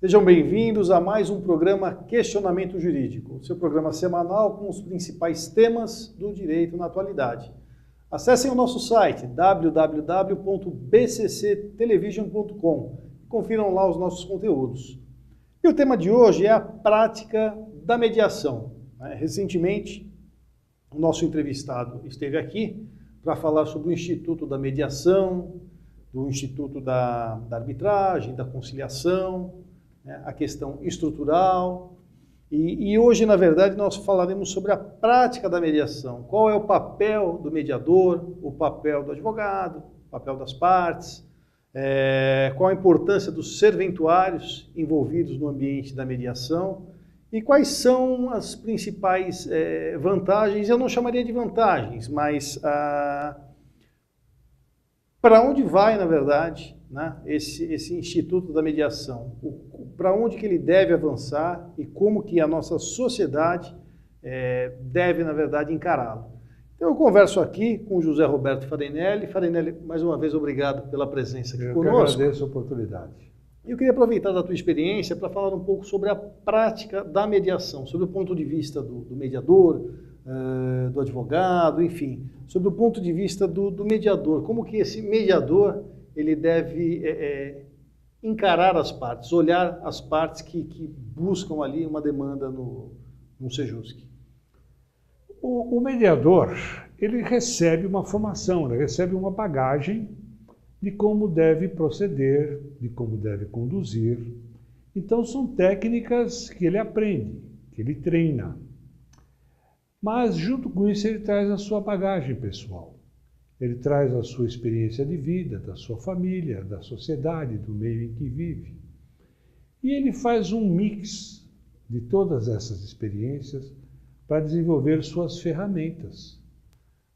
Sejam bem-vindos a mais um programa Questionamento Jurídico, seu programa semanal com os principais temas do direito na atualidade. Acessem o nosso site www.bcctelevision.com e confiram lá os nossos conteúdos. E o tema de hoje é a prática da mediação. Recentemente, o nosso entrevistado esteve aqui para falar sobre o Instituto da Mediação, do Instituto da Arbitragem, da Conciliação, a questão estrutural. E hoje, na verdade, nós falaremos sobre a prática da mediação. Qual é o papel do mediador, o papel do advogado, o papel das partes, qual a importância dos serventuários envolvidos no ambiente da mediação e quais são as principais vantagens. Eu não chamaria de vantagens, mas para onde vai, na verdade, né, esse Instituto da Mediação? Para onde que ele deve avançar e como que a nossa sociedade deve, na verdade, encará-lo? Então eu converso aqui com o José Roberto Farinelli. Farinelli, mais uma vez, obrigado pela presença aqui conosco. Eu agradeço a oportunidade. Eu queria aproveitar da tua experiência para falar um pouco sobre a prática da mediação, sobre o ponto de vista do mediador, do advogado, enfim, sobre o ponto de vista do mediador. Como que esse mediador ele deve encarar as partes, olhar as partes que buscam ali uma demanda no Sejusc. O mediador, ele recebe uma formação, ele recebe uma bagagem de como deve proceder, de como deve conduzir. Então são técnicas que ele aprende, que ele treina. Mas junto com isso ele traz a sua bagagem pessoal. Ele traz a sua experiência de vida, da sua família, da sociedade, do meio em que vive. E ele faz um mix de todas essas experiências para desenvolver suas ferramentas.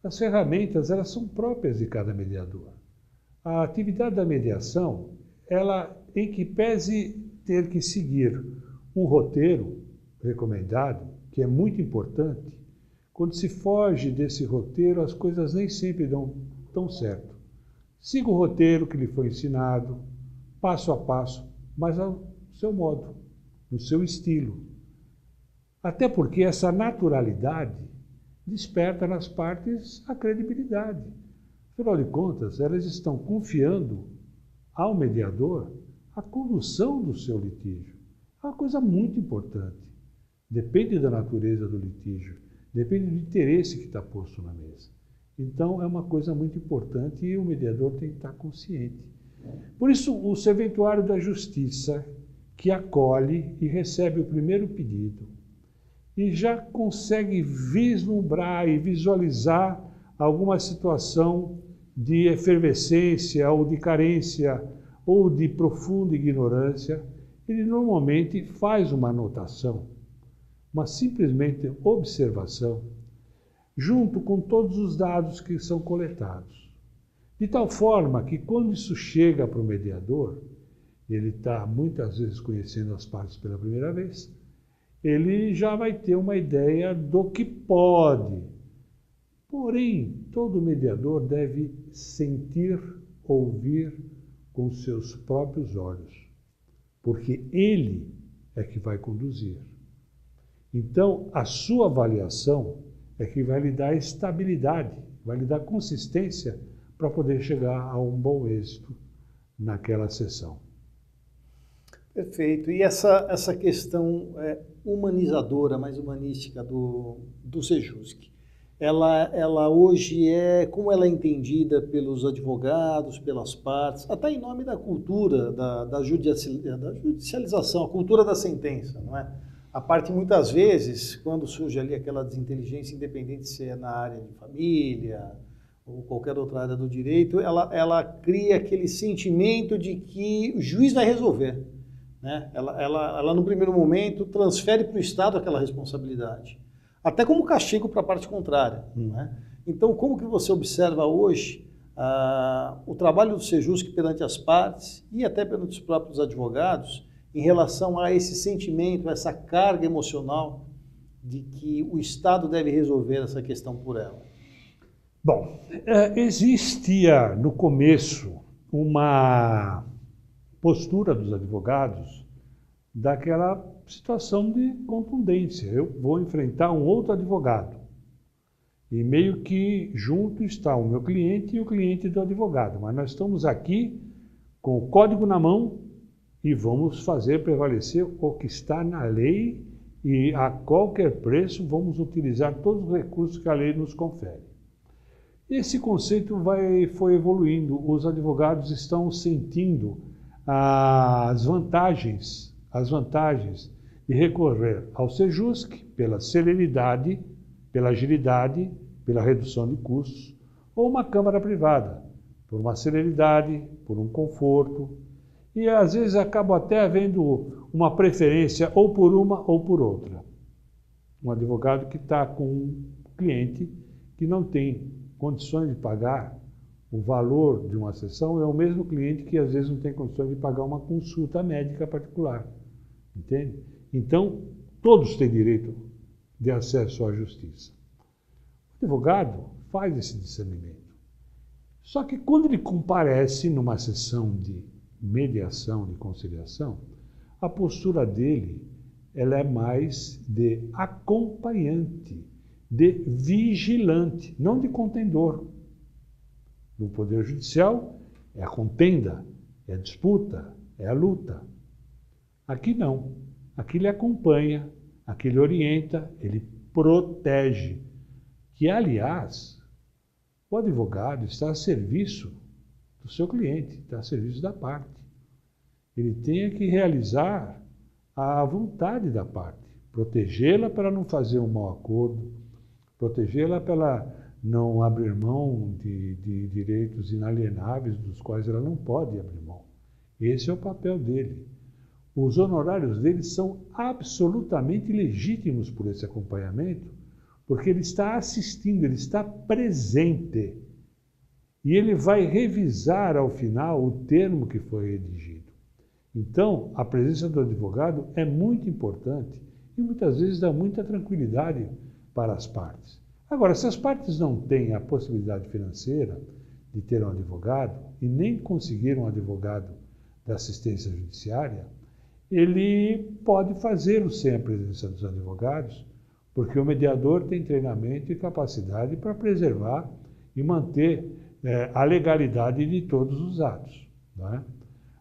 As ferramentas, elas são próprias de cada mediador. A atividade da mediação, ela, em que pese ter que seguir um roteiro recomendado, que é muito importante, quando se foge desse roteiro, as coisas nem sempre dão tão certo. Siga o roteiro que lhe foi ensinado, passo a passo, mas ao seu modo, no seu estilo. Até porque essa naturalidade desperta nas partes a credibilidade. Afinal de contas, elas estão confiando ao mediador a condução do seu litígio. É uma coisa muito importante. Depende da natureza do litígio. Depende do interesse que está posto na mesa. Então, é uma coisa muito importante e o mediador tem que estar consciente. Por isso, o serventuário da justiça, que acolhe e recebe o primeiro pedido, e já consegue vislumbrar e visualizar alguma situação de efervescência ou de carência ou de profunda ignorância, ele normalmente faz uma anotação, uma simplesmente observação, junto com todos os dados que são coletados. De tal forma que quando isso chega para o mediador, ele está muitas vezes conhecendo as partes pela primeira vez, ele já vai ter uma ideia do que pode. Porém, todo mediador deve sentir, ouvir com seus próprios olhos, porque ele é que vai conduzir. Então, a sua avaliação é que vai lhe dar estabilidade, vai lhe dar consistência para poder chegar a um bom êxito naquela sessão. Perfeito. E essa questão humanizadora, mais humanística do Sejusc, ela hoje como ela é entendida pelos advogados, pelas partes, até em nome da cultura da judicialização, a cultura da sentença, não é? A parte, muitas vezes, quando surge ali aquela desinteligência, independente se é na área de família ou qualquer outra área do direito, ela cria aquele sentimento de que o juiz vai resolver, né? Ela, no primeiro momento, transfere para o Estado aquela responsabilidade, até como castigo para a parte contrária, né? Então, como que você observa hoje o trabalho do Sejusc perante as partes e até perante os próprios advogados, em relação a esse sentimento, essa carga emocional de que o Estado deve resolver essa questão por ela? Bom, existia no começo uma postura dos advogados daquela situação de contundência. Eu vou enfrentar um outro advogado. E meio que junto está o meu cliente e o cliente do advogado. Mas nós estamos aqui com o código na mão e vamos fazer prevalecer o que está na lei e a qualquer preço vamos utilizar todos os recursos que a lei nos confere. Esse conceito foi evoluindo. Os advogados estão sentindo as vantagens de recorrer ao Sejusc pela celeridade, pela agilidade, pela redução de custos, ou uma câmara privada, por uma celeridade, por um conforto, e às vezes acaba até havendo uma preferência ou por uma ou por outra. Um advogado que está com um cliente que não tem condições de pagar o valor de uma sessão é o mesmo cliente que às vezes não tem condições de pagar uma consulta médica particular, entende? Então, todos têm direito de acesso à justiça. O advogado faz esse discernimento. Só que quando ele comparece numa sessão de mediação, de conciliação, a postura dele ela é mais de acompanhante, de vigilante, não de contendor. No Poder Judicial é a contenda, é a disputa, é a luta. Aqui não. Aqui ele acompanha, aqui ele orienta, ele protege. Que, aliás, o advogado está a serviço do seu cliente, está a serviço da parte. Ele tem que realizar a vontade da parte, protegê-la para não fazer um mau acordo, protegê-la para não abrir mão de direitos inalienáveis dos quais ela não pode abrir mão. Esse é o papel dele. Os honorários dele são absolutamente legítimos por esse acompanhamento, porque ele está assistindo, ele está presente. E ele vai revisar ao final o termo que foi redigido. Então, a presença do advogado é muito importante e muitas vezes dá muita tranquilidade para as partes. Agora, se as partes não têm a possibilidade financeira de ter um advogado e nem conseguir um advogado da assistência judiciária, ele pode fazê-lo sem a presença dos advogados, porque o mediador tem treinamento e capacidade para preservar e manter a legalidade de todos os atos, não é?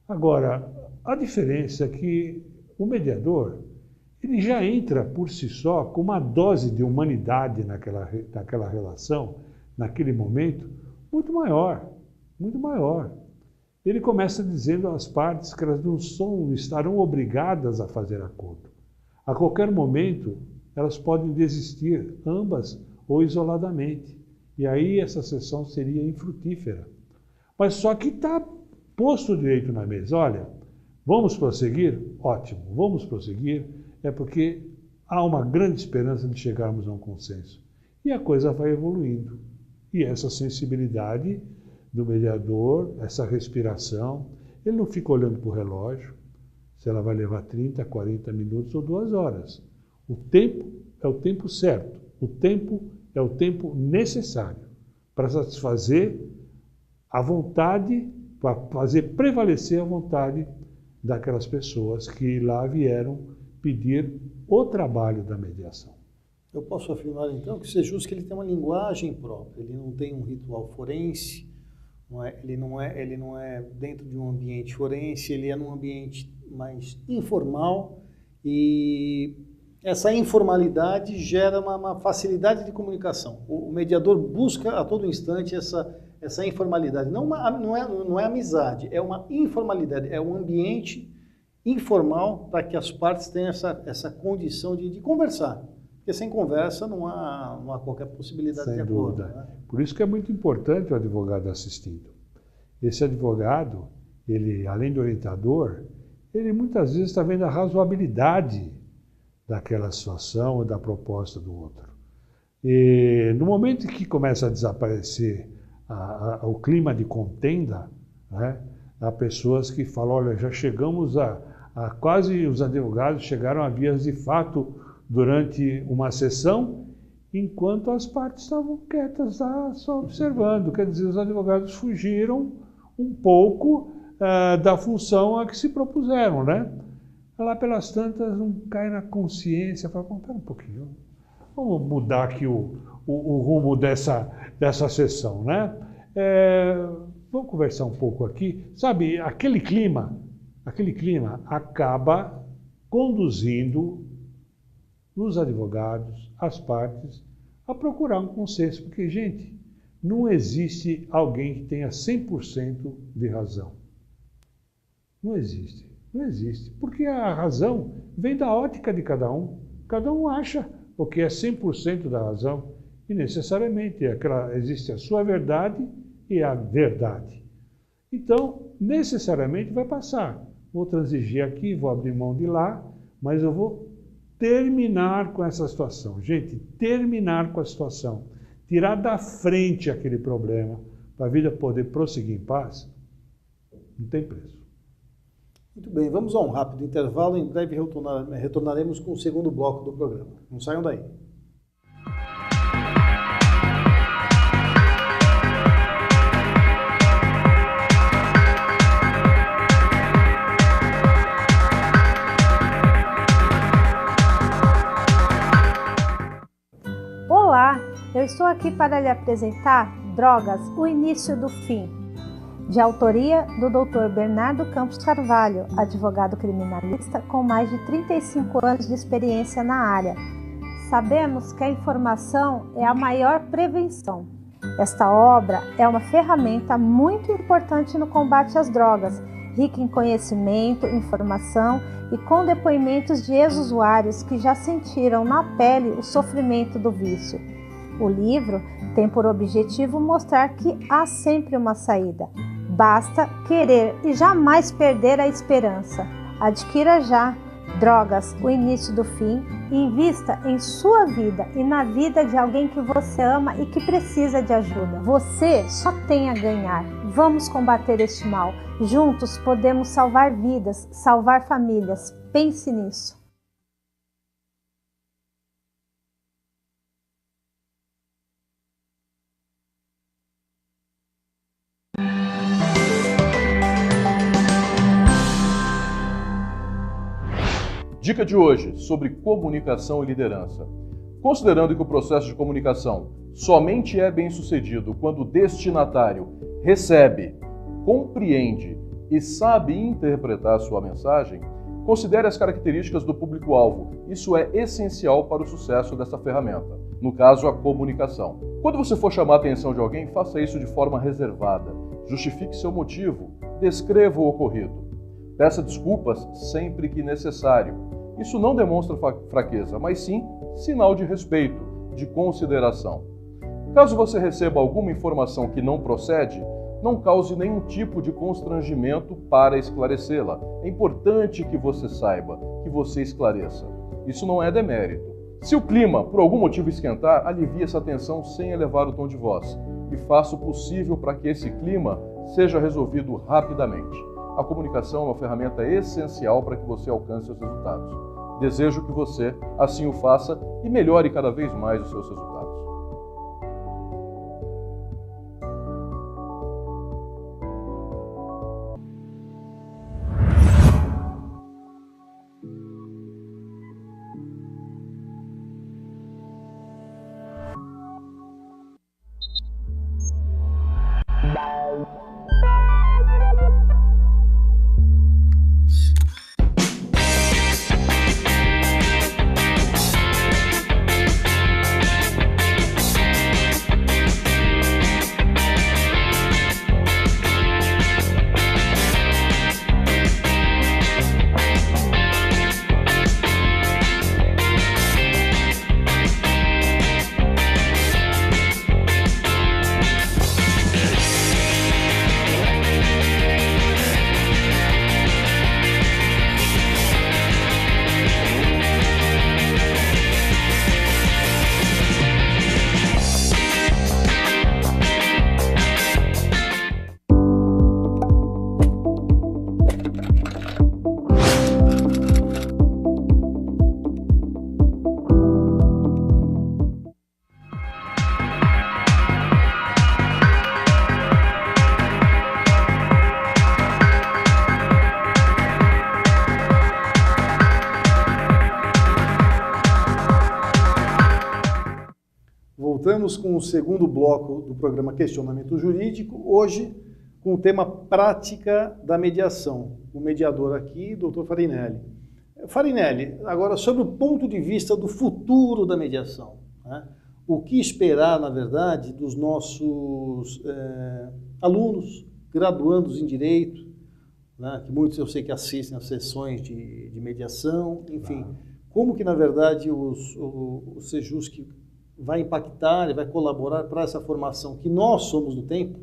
Agora, a diferença é que o mediador ele já entra por si só com uma dose de humanidade naquela relação, naquele momento, muito maior, muito maior. Ele começa dizendo às partes que elas não estarão obrigadas a fazer acordo. A qualquer momento, elas podem desistir, ambas ou isoladamente. E aí essa sessão seria infrutífera. Mas só que está posto o direito na mesa. Olha, vamos prosseguir? Ótimo, vamos prosseguir. É porque há uma grande esperança de chegarmos a um consenso. E a coisa vai evoluindo. E essa sensibilidade do mediador, essa respiração, ele não fica olhando para o relógio, se ela vai levar 30, 40 minutos ou 2 horas. O tempo é o tempo certo, o tempo é o tempo necessário para satisfazer a vontade, para fazer prevalecer a vontade daquelas pessoas que lá vieram pedir o trabalho da mediação. Eu posso afirmar então que o Sejusc ele tem uma linguagem própria, ele não tem um ritual forense, ele não é dentro de um ambiente forense, ele é num ambiente mais informal e essa informalidade gera uma facilidade de comunicação. O mediador busca a todo instante essa informalidade, não é amizade, é uma informalidade, é um ambiente informal para que as partes tenham essa condição de conversar. Porque sem conversa não há qualquer possibilidade de acordo. Sem dúvida. Né? Por isso que é muito importante o advogado assistido. Esse advogado, ele, além do orientador, ele muitas vezes está vendo a razoabilidade daquela situação ou da proposta do outro. E no momento que começa a desaparecer o clima de contenda, né, há pessoas que falam, olha, já chegamos quase os advogados chegaram a vias de fato durante uma sessão, enquanto as partes estavam quietas lá, só observando. Quer dizer, os advogados fugiram um pouco da função a que se propuseram, né? lá pelas tantas não cai na consciência, fala, espera um pouquinho, vamos mudar aqui o rumo dessa sessão, né? Vamos conversar um pouco aqui. Sabe, aquele clima acaba conduzindo os advogados, as partes, a procurar um consenso, porque, gente, não existe alguém que tenha 100% de razão. Não existe, porque a razão vem da ótica de cada um. Cada um acha o que é 100% da razão, e necessariamente existe a sua verdade e a verdade. Então, necessariamente vai passar. Vou transigir aqui, vou abrir mão de lá, mas eu vou terminar com essa situação. Gente, terminar com a situação. Tirar da frente aquele problema para a vida poder prosseguir em paz, não tem preço. Muito bem, vamos a um rápido intervalo. Em breve retornaremos com o segundo bloco do programa. Não saiam daí. Olá, eu estou aqui para lhe apresentar Drogas, o início do fim, de autoria do Dr. Bernardo Campos Carvalho, advogado criminalista com mais de 35 anos de experiência na área. Sabemos que a informação é a maior prevenção. Esta obra é uma ferramenta muito importante no combate às drogas, rica em conhecimento, informação e com depoimentos de ex-usuários que já sentiram na pele o sofrimento do vício. O livro tem por objetivo mostrar que há sempre uma saída. Basta querer e jamais perder a esperança. Adquira já Drogas, o início do fim, e invista em sua vida e na vida de alguém que você ama e que precisa de ajuda. Você só tem a ganhar. Vamos combater este mal. Juntos podemos salvar vidas, salvar famílias. Pense nisso. Dica de hoje sobre comunicação e liderança. Considerando que o processo de comunicação somente é bem-sucedido quando o destinatário recebe, compreende e sabe interpretar sua mensagem, considere as características do público-alvo. Isso é essencial para o sucesso dessa ferramenta, no caso, a comunicação. Quando você for chamar a atenção de alguém, faça isso de forma reservada. Justifique seu motivo, descreva o ocorrido. Peça desculpas sempre que necessário. Isso não demonstra fraqueza, mas sim sinal de respeito, de consideração. Caso você receba alguma informação que não procede, não cause nenhum tipo de constrangimento para esclarecê-la. É importante que você saiba, que você esclareça. Isso não é demérito. Se o clima, por algum motivo, esquentar, alivie essa tensão sem elevar o tom de voz e faça o possível para que esse clima seja resolvido rapidamente. A comunicação é uma ferramenta essencial para que você alcance os resultados. Desejo que você assim o faça e melhore cada vez mais os seus resultados. Voltamos com o segundo bloco do programa Questionamento Jurídico, hoje com o tema Prática da Mediação. O mediador aqui, Dr. Farinelli. Farinelli, agora sobre o ponto de vista do futuro da mediação, né? O que esperar, na verdade, dos nossos alunos, graduandos em Direito, né? Que muitos eu sei que assistem às sessões de mediação, enfim, como que, na verdade, o Sejusc vai impactar e vai colaborar para essa formação que nós somos do tempo,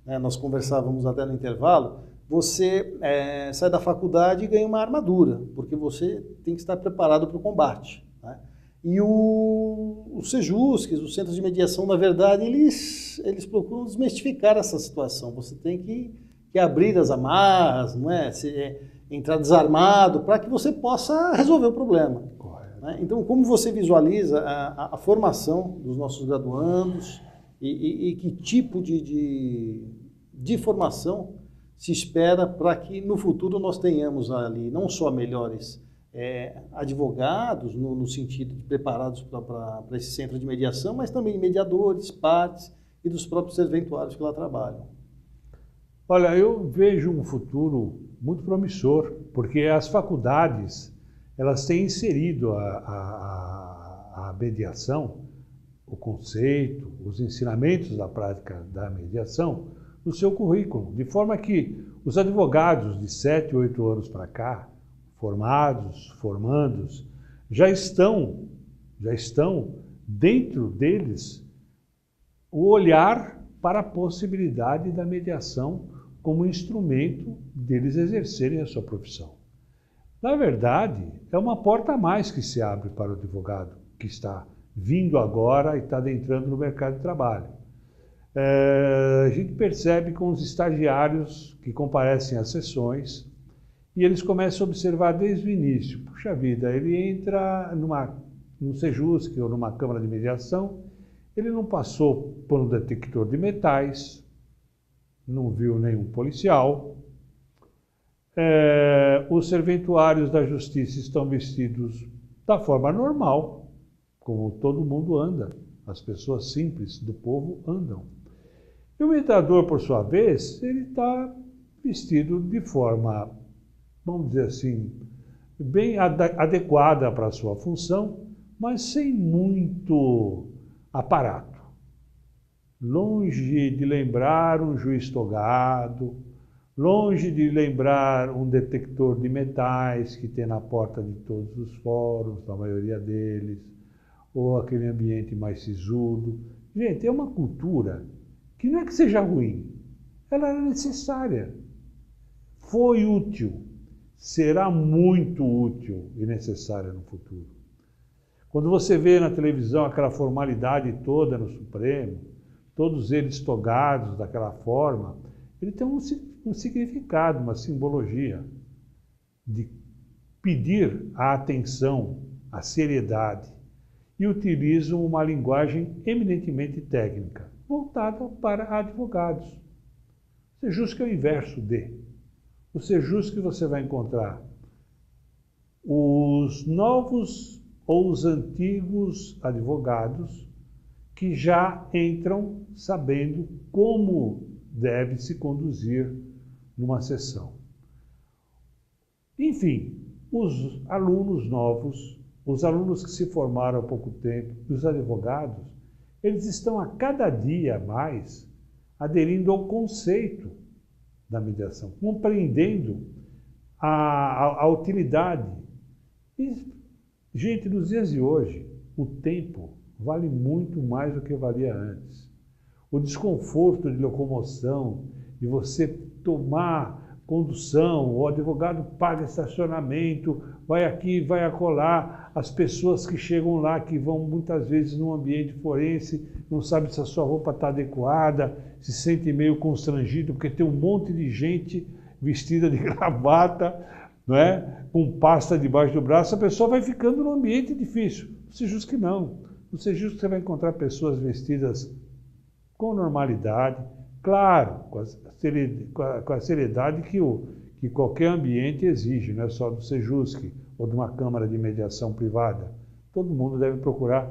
né? Nós conversávamos até no intervalo, você sai da faculdade e ganha uma armadura, porque você tem que estar preparado para o combate, né? E os Sejuscs, os centros de mediação, na verdade, eles procuram desmistificar essa situação. Você tem que abrir as amarras, não é? Entrar desarmado para que você possa resolver o problema. Né? Então, como você visualiza a formação dos nossos graduandos e que tipo de formação se espera para que no futuro nós tenhamos ali não só melhores advogados, no sentido de preparados para esse centro de mediação, mas também mediadores, partes e dos próprios serventuários que lá trabalham? Olha, eu vejo um futuro muito promissor, porque as faculdades elas têm inserido a mediação, o conceito, os ensinamentos da prática da mediação no seu currículo, de forma que os advogados de 7, 8 anos para cá, formandos, já estão dentro deles o olhar para a possibilidade da mediação como instrumento deles exercerem a sua profissão. Na verdade, é uma porta a mais que se abre para o advogado que está vindo agora e está adentrando no mercado de trabalho. A gente percebe com os estagiários que comparecem às sessões e eles começam a observar desde o início. Puxa vida, ele entra num Sejusc ou numa Câmara de Mediação, ele não passou por um detector de metais, não viu nenhum policial, os serventuários da Justiça estão vestidos da forma normal, como todo mundo anda, as pessoas simples do povo andam. E o mediador, por sua vez, ele está vestido de forma, vamos dizer assim, bem adequada para a sua função, mas sem muito aparato. Longe de lembrar um juiz togado, longe de lembrar um detector de metais que tem na porta de todos os fóruns, na maioria deles, ou aquele ambiente mais sisudo. Gente, é uma cultura que não é que seja ruim, ela era necessária, foi útil, será muito útil e necessária no futuro. Quando você vê na televisão aquela formalidade toda no Supremo, todos eles togados daquela forma, ele tem um significado, uma simbologia de pedir a atenção, a seriedade, e utilizam uma linguagem eminentemente técnica, voltada para advogados. O Sejusc é o inverso de. O Sejusc você vai encontrar os novos ou os antigos advogados que já entram sabendo como deve se conduzir numa sessão. Enfim, os alunos novos, os alunos que se formaram há pouco tempo, os advogados, eles estão a cada dia mais aderindo ao conceito da mediação, compreendendo a utilidade. E, gente, nos dias de hoje, o tempo vale muito mais do que valia antes. O desconforto de locomoção, de você tomar condução, o advogado paga estacionamento, vai aqui, vai acolá, as pessoas que chegam lá, que vão muitas vezes num ambiente forense, não sabem se a sua roupa está adequada, se sente meio constrangido, porque tem um monte de gente vestida de gravata, não é? Com pasta debaixo do braço, a pessoa vai ficando num ambiente difícil. No Sejusc não. No Sejusc você vai encontrar pessoas vestidas com normalidade, claro, com a seriedade que qualquer ambiente exige, não é só do Sejusc ou de uma Câmara de Mediação privada. Todo mundo deve procurar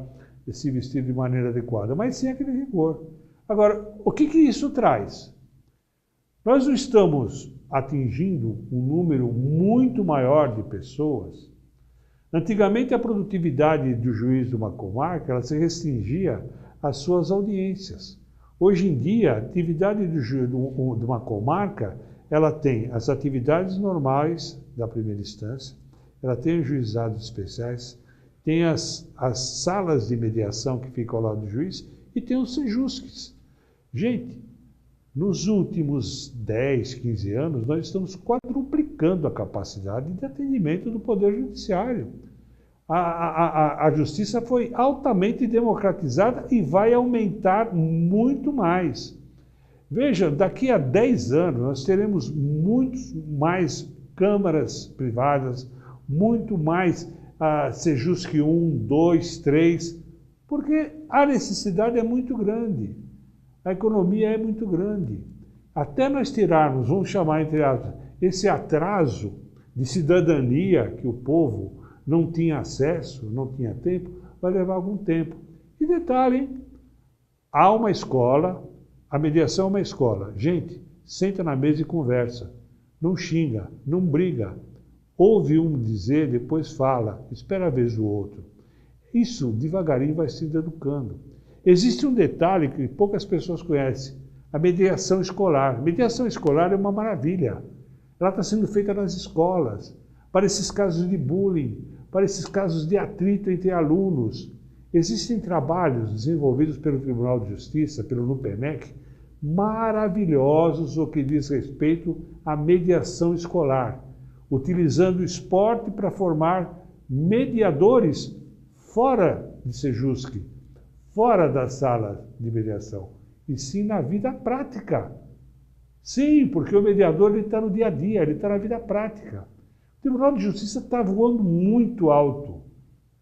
se vestir de maneira adequada, mas sem aquele rigor. Agora, o que isso traz? Nós não estamos atingindo um número muito maior de pessoas. Antigamente, a produtividade do juiz de uma comarca ela se restringia às suas audiências. Hoje em dia, a atividade do juiz de uma comarca, ela tem as atividades normais da primeira instância, ela tem os juizados especiais, tem as salas de mediação que ficam ao lado do juiz e tem os sejusques. Gente, nos últimos 10, 15 anos, nós estamos quadruplicando a capacidade de atendimento do Poder Judiciário. A justiça foi altamente democratizada e vai aumentar muito mais. Veja, daqui a 10 anos nós teremos muitos mais câmaras privadas, muito mais Sejusc 1, 2, 3, porque a necessidade é muito grande, a economia é muito grande. Até nós tirarmos, vamos chamar entre aspas, esse atraso de cidadania que o povo não tinha acesso, não tinha tempo, vai levar algum tempo. E detalhe, hein? Há uma escola, a mediação é uma escola. Gente, senta na mesa e conversa. Não xinga, não briga. Ouve um dizer, depois fala, espera a vez do outro. Isso, devagarinho, vai se educando. Existe um detalhe que poucas pessoas conhecem, a mediação escolar. A mediação escolar é uma maravilha. Ela está sendo feita nas escolas, para esses casos de bullying, para esses casos de atrito entre alunos. Existem trabalhos desenvolvidos pelo Tribunal de Justiça, pelo NUPENEC, maravilhosos no que diz respeito à mediação escolar, utilizando o esporte para formar mediadores fora de Sejusc, fora da sala de mediação, e sim na vida prática. Sim, porque o mediador está no dia a dia, ele está na vida prática. O Tribunal de Justiça está voando muito alto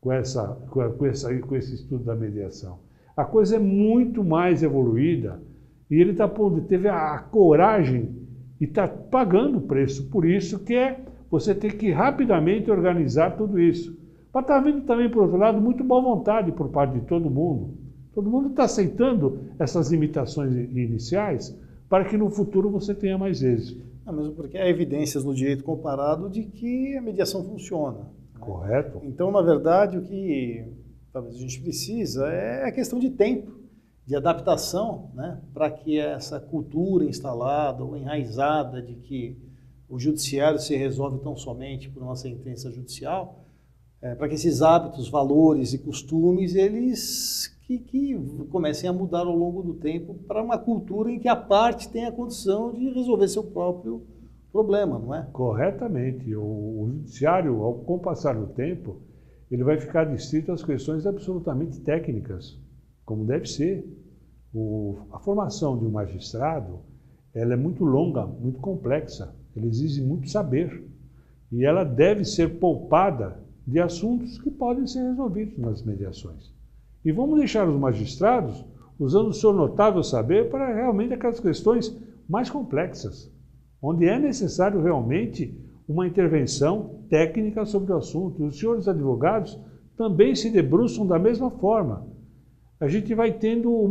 com esse estudo da mediação. A coisa é muito mais evoluída e ele teve a coragem e está pagando o preço. Por isso que você tem que rapidamente organizar tudo isso. Mas está havendo também, por outro lado, muito boa vontade por parte de todo mundo. Todo mundo está aceitando essas limitações iniciais para que no futuro você tenha mais êxito. Mesmo porque há evidências no direito comparado de que a mediação funciona. Correto. Então, na verdade, o que talvez a gente precisa é a questão de tempo, de adaptação, né, para que essa cultura instalada ou enraizada de que o judiciário se resolve tão somente por uma sentença judicial, para que esses hábitos, valores e costumes, eles que comecem a mudar ao longo do tempo para uma cultura em que a parte tem a condição de resolver seu próprio problema, não é? Corretamente. O judiciário, com o passar do tempo, ele vai ficar distrito às questões absolutamente técnicas, como deve ser. A formação de um magistrado, ela é muito longa, muito complexa, ela exige muito saber e ela deve ser poupada de assuntos que podem ser resolvidos nas mediações. E vamos deixar os magistrados usando o seu notável saber para realmente aquelas questões mais complexas, onde é necessário realmente uma intervenção técnica sobre o assunto. Os senhores advogados também se debruçam da mesma forma. A gente vai tendo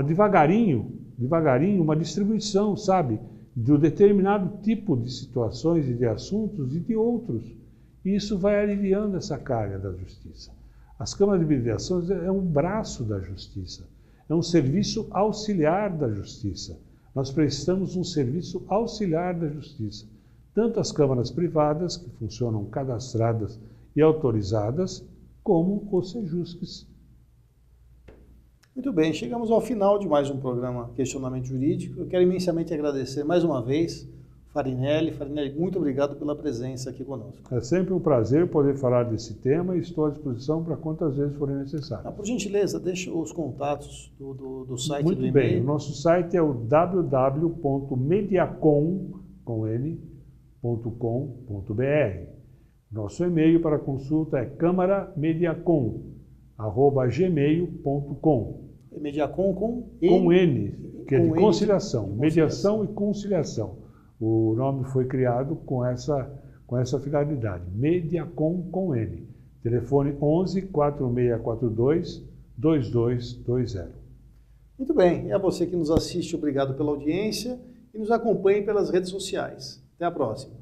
devagarinho, uma distribuição, sabe, de um determinado tipo de situações e de assuntos e de outros. E isso vai aliviando essa carga da justiça. As câmaras de mediação é um braço da justiça, é um serviço auxiliar da justiça. Nós prestamos um serviço auxiliar da justiça. Tanto as câmaras privadas, que funcionam cadastradas e autorizadas, como os sejusques. Muito bem, chegamos ao final de mais um programa Questionamento Jurídico. Eu quero imensamente agradecer mais uma vez Farinelli. Farinelli, muito obrigado pela presença aqui conosco. É sempre um prazer poder falar desse tema e estou à disposição para quantas vezes forem necessárias. Por gentileza, deixe os contatos do site muito do e-mail. Muito bem, o nosso site é o www.mediacom.com.br. Nosso e-mail para consulta é câmaramediacom@gmail.com. Mediacom com N, que é de conciliação, mediação e conciliação. O nome foi criado com essa finalidade, Mediacom com N. Telefone 11 4642 2220. Muito bem. E a você que nos assiste, obrigado pela audiência e nos acompanhe pelas redes sociais. Até a próxima.